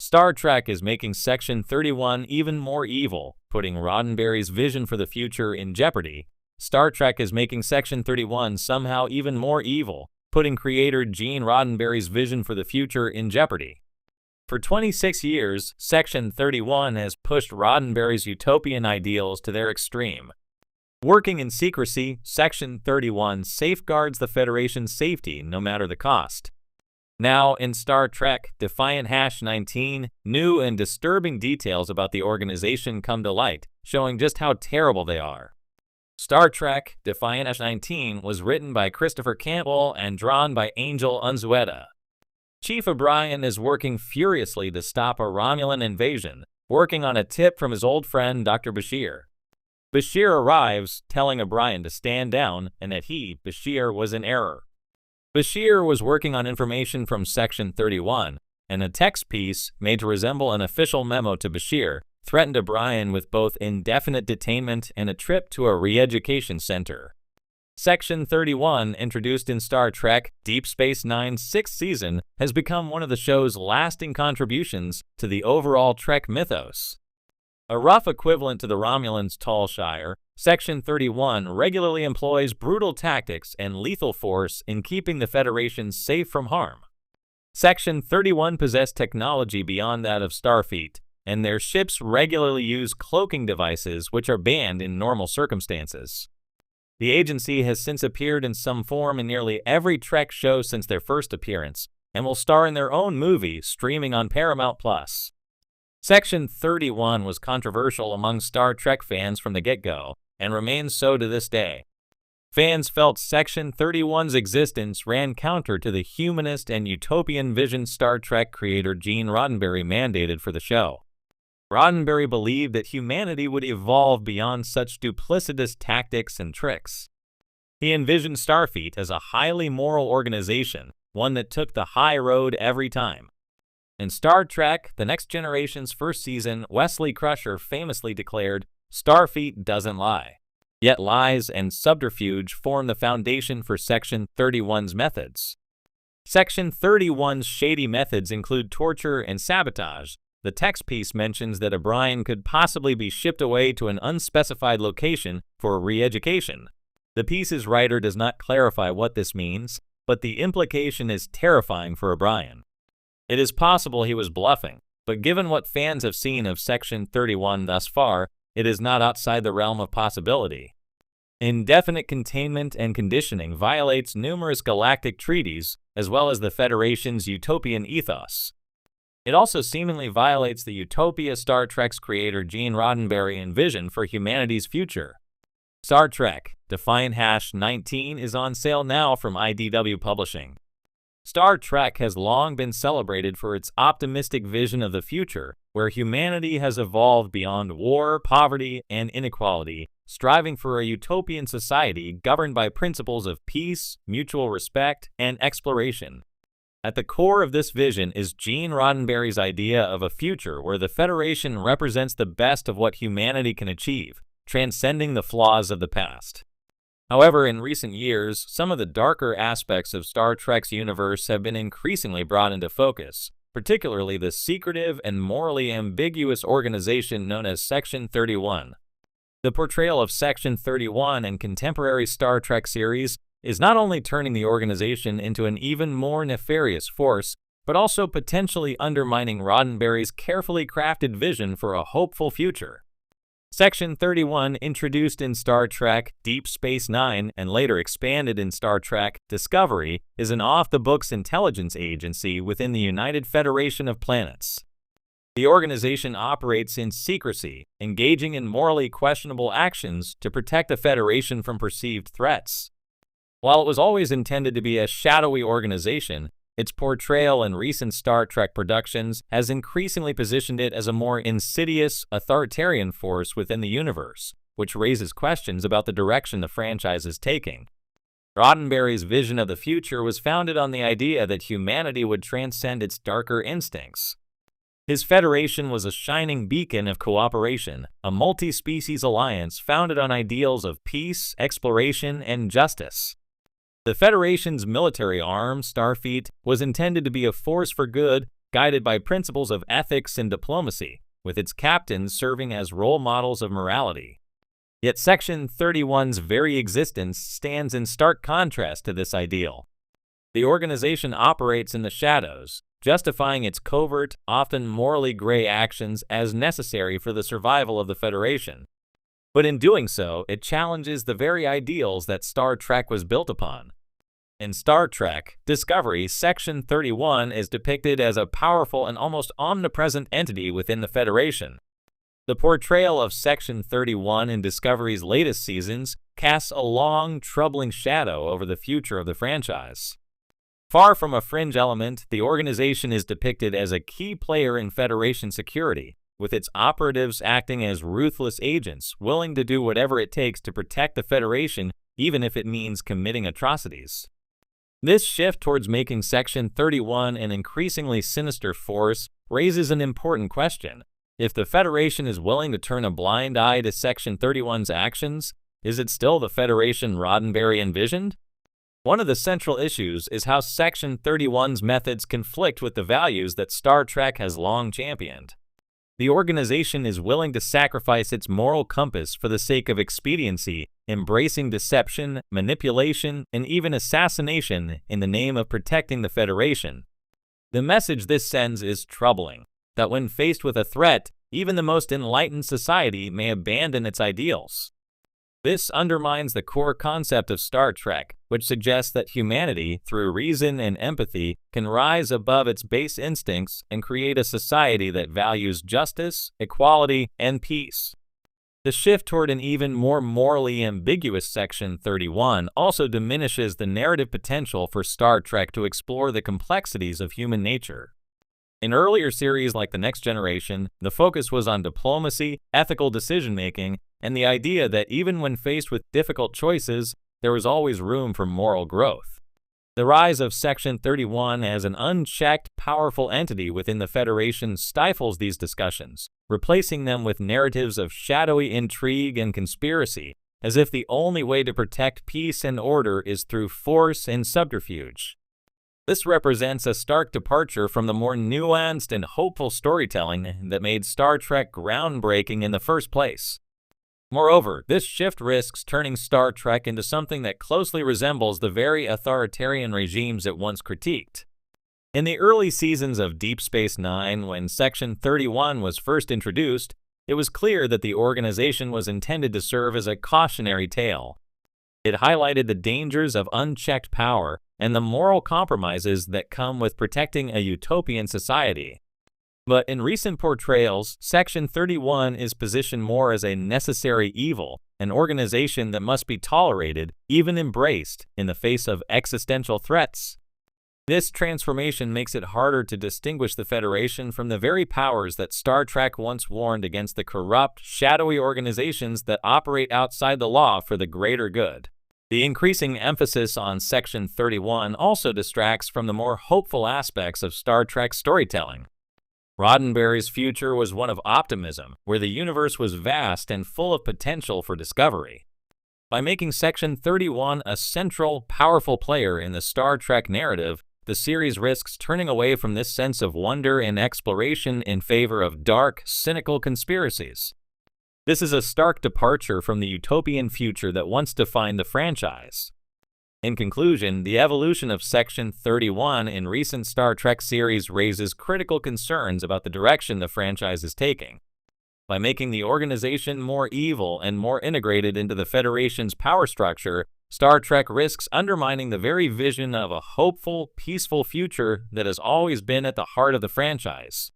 Star Trek is making Section 31 even more evil, putting Roddenberry's vision for the future in jeopardy. Star Trek is making Section 31 somehow even more evil, putting creator Gene Roddenberry's vision for the future in jeopardy. For 26 years, Section 31 has pushed Roddenberry's utopian ideals to their extreme. Working in secrecy, Section 31 safeguards the Federation's safety no matter the cost. Now, in Star Trek Defiant -19, new and disturbing details about the organization come to light, showing just how terrible they are. Star Trek Defiant -19 was written by Christopher Cantwell and drawn by Angel Unzueta. Chief O'Brien is working furiously to stop a Romulan invasion, working on a tip from his old friend Dr. Bashir. Bashir arrives, telling O'Brien to stand down and that he, Bashir, was in error. Bashir was working on information from Section 31, and a text piece, made to resemble an official memo to Bashir, threatened O'Brien with both indefinite detainment and a trip to a re-education center. Section 31, introduced in Star Trek Deep Space Nine's 6th season, has become one of the show's lasting contributions to the overall Trek mythos. A rough equivalent to the Romulans' Tall Shire, Section 31 regularly employs brutal tactics and lethal force in keeping the Federation safe from harm. Section 31 possessed technology beyond that of Starfleet, and their ships regularly use cloaking devices which are banned in normal circumstances. The agency has since appeared in some form in nearly every Trek show since their first appearance, and will star in their own movie streaming on Paramount+. Section 31 was controversial among Star Trek fans from the get-go, and remains so to this day. Fans felt Section 31's existence ran counter to the humanist and utopian vision Star Trek creator Gene Roddenberry mandated for the show. Roddenberry believed that humanity would evolve beyond such duplicitous tactics and tricks. He envisioned Starfleet as a highly moral organization, one that took the high road every time. In Star Trek The Next Generation's first season, Wesley Crusher famously declared, "Starfleet doesn't lie." Yet lies and subterfuge form the foundation for Section 31's methods. Section 31's shady methods include torture and sabotage. The text piece mentions that O'Brien could possibly be shipped away to an unspecified location for re-education. The piece's writer does not clarify what this means, but the implication is terrifying for O'Brien. It is possible he was bluffing, but given what fans have seen of Section 31 thus far, it is not outside the realm of possibility. Indefinite containment and conditioning violates numerous galactic treaties, as well as the Federation's utopian ethos. It also seemingly violates the utopia Star Trek's creator Gene Roddenberry envisioned for humanity's future. Star Trek Defiant -19 is on sale now from IDW Publishing. Star Trek has long been celebrated for its optimistic vision of the future, where humanity has evolved beyond war, poverty, and inequality, striving for a utopian society governed by principles of peace, mutual respect, and exploration. At the core of this vision is Gene Roddenberry's idea of a future where the Federation represents the best of what humanity can achieve, transcending the flaws of the past. However, in recent years, some of the darker aspects of Star Trek's universe have been increasingly brought into focus, particularly the secretive and morally ambiguous organization known as Section 31. The portrayal of Section 31 in contemporary Star Trek series is not only turning the organization into an even more nefarious force, but also potentially undermining Roddenberry's carefully crafted vision for a hopeful future. Section 31, introduced in Star Trek Deep Space Nine and later expanded in Star Trek Discovery, is an off-the-books intelligence agency within the United Federation of Planets. The organization operates in secrecy, engaging in morally questionable actions to protect the Federation from perceived threats. While it was always intended to be a shadowy organization, its portrayal in recent Star Trek productions has increasingly positioned it as a more insidious, authoritarian force within the universe, which raises questions about the direction the franchise is taking. Roddenberry's vision of the future was founded on the idea that humanity would transcend its darker instincts. His Federation was a shining beacon of cooperation, a multi-species alliance founded on ideals of peace, exploration, and justice. The Federation's military arm, Starfleet, was intended to be a force for good, guided by principles of ethics and diplomacy, with its captains serving as role models of morality. Yet Section 31's very existence stands in stark contrast to this ideal. The organization operates in the shadows, justifying its covert, often morally gray actions as necessary for the survival of the Federation. But in doing so, it challenges the very ideals that Star Trek was built upon. In Star Trek Discovery, Section 31 is depicted as a powerful and almost omnipresent entity within the Federation. The portrayal of Section 31 in Discovery's latest seasons casts a long, troubling shadow over the future of the franchise. Far from a fringe element, the organization is depicted as a key player in Federation security, with its operatives acting as ruthless agents willing to do whatever it takes to protect the Federation, even if it means committing atrocities. This shift towards making Section 31 an increasingly sinister force raises an important question. If the Federation is willing to turn a blind eye to Section 31's actions, is it still the Federation Roddenberry envisioned? One of the central issues is how Section 31's methods conflict with the values that Star Trek has long championed. The organization is willing to sacrifice its moral compass for the sake of expediency, embracing deception, manipulation, and even assassination in the name of protecting the Federation. The message this sends is troubling, that when faced with a threat, even the most enlightened society may abandon its ideals. This undermines the core concept of Star Trek, which suggests that humanity, through reason and empathy, can rise above its base instincts and create a society that values justice, equality, and peace. The shift toward an even more morally ambiguous Section 31 also diminishes the narrative potential for Star Trek to explore the complexities of human nature. In earlier series like The Next Generation, the focus was on diplomacy, ethical decision-making, and the idea that even when faced with difficult choices, there was always room for moral growth. The rise of Section 31 as an unchecked, powerful entity within the Federation stifles these discussions, replacing them with narratives of shadowy intrigue and conspiracy, as if the only way to protect peace and order is through force and subterfuge. This represents a stark departure from the more nuanced and hopeful storytelling that made Star Trek groundbreaking in the first place. Moreover, this shift risks turning Star Trek into something that closely resembles the very authoritarian regimes it once critiqued. In the early seasons of Deep Space Nine, when Section 31 was first introduced, it was clear that the organization was intended to serve as a cautionary tale. It highlighted the dangers of unchecked power and the moral compromises that come with protecting a utopian society. But in recent portrayals, Section 31 is positioned more as a necessary evil, an organization that must be tolerated, even embraced, in the face of existential threats. This transformation makes it harder to distinguish the Federation from the very powers that Star Trek once warned against: the corrupt, shadowy organizations that operate outside the law for the greater good. The increasing emphasis on Section 31 also distracts from the more hopeful aspects of Star Trek storytelling. Roddenberry's future was one of optimism, where the universe was vast and full of potential for discovery. By making Section 31 a central, powerful player in the Star Trek narrative, the series risks turning away from this sense of wonder and exploration in favor of dark, cynical conspiracies. This is a stark departure from the utopian future that once defined the franchise. In conclusion, the evolution of Section 31 in recent Star Trek series raises critical concerns about the direction the franchise is taking. By making the organization more evil and more integrated into the Federation's power structure, Star Trek risks undermining the very vision of a hopeful, peaceful future that has always been at the heart of the franchise.